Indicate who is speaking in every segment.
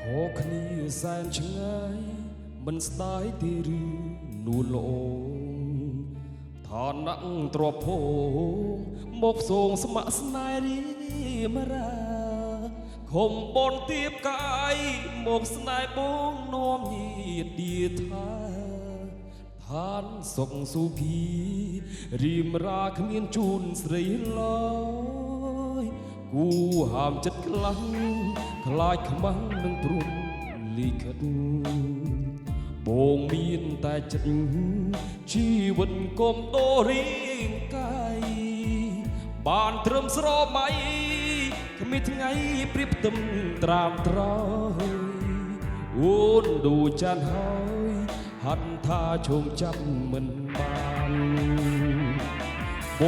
Speaker 1: ខគ្នាសែនឆ្ងាយមិនស្ដាយទីឬនួនល្អឋានៈទ្រពភោមកផ្សងស្ម័គ្រស្នេហ៍រីមរាខំបនទៀបកាយមកស្នេហ៍បងនាំញាតិថាឋានសុខសុភីរីមរាគ្មានជូនស្រីឡើយគូហាមចិត្តខ្លាំងខ្លាចខ្មាំងនឹងព្រំលិខិតបងមានតែចិត្តជីវិតកុំដូររៀងកាយបានត្រឹមស្រមៃគ្មានថ្ងៃព្រៀបផ្ទឹមត្រាំត្រយអូនឌូចានហើយហាត់ថាឈោងចាំមិនបានប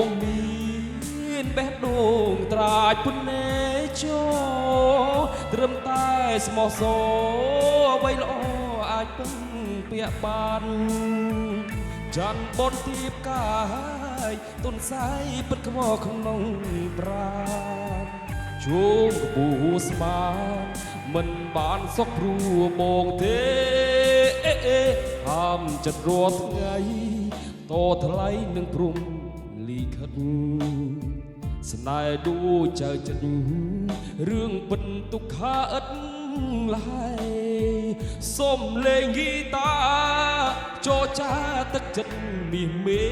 Speaker 1: ងមានបេះដូងត្រាចពុននេចោត្រឹមតែស្មោះសរអ្វីល្អអាចពឹងពាក់បានចាន់បនទៀបកាយទុនសាយពិតខ្វល់ក្នុងប្រាណជួងកពូស្មានមិនបានសុខព្រោះបងទេហាមចិត្តរាល់ថ្ងៃតថ្លៃនឹងព្រំលិខិតស្នេហ៍ឌូចៅចិត្តរឿងពិតទុក្ខាឥតឡៃសុំលេងហ្គីតាចរចាទឹកចិត្តមាសមេ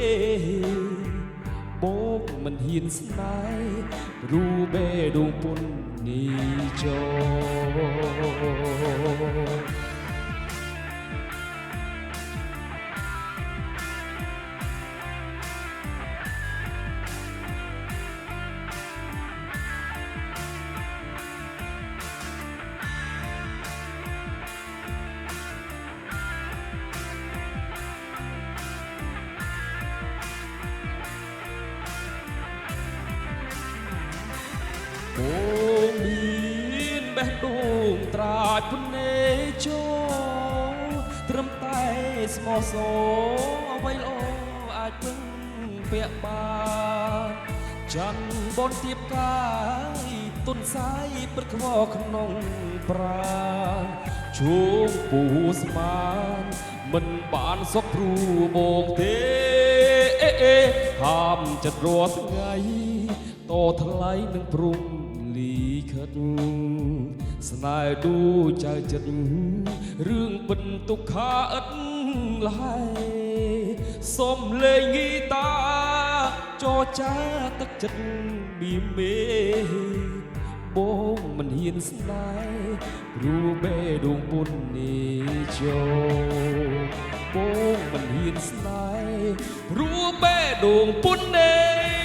Speaker 1: បងមិនហ៊ានស្នេហ៍រូបេដងពុននេះចោបងមានបេះដូងត្រាចពុននេចោត្រឹមតែស្មោះសរអ្វីល្អអាចពឹងពាក់បានចាន់បនទៀបកាយទុនសាយពិតខ្វល់ក្នុងប្រាណជួងពូស្មានមិនបានសុខព្រោះបងទេហាមចិត្តរាល់ថ្ងៃតថ្លៃនឹងព្រំលិខិតស្នេហ៍ឌូចៅចិត្តរឿងពិតទុក្ខាឥតឡៃសុំលេងហ្គីតាចរចាទឹកចិត្តមីមេបងមិនហ៊ានស្នេហ៍រូបេដងពុននេះចោបងមិនហ៊ានស្នេហ៍រូបេដងពុននេះ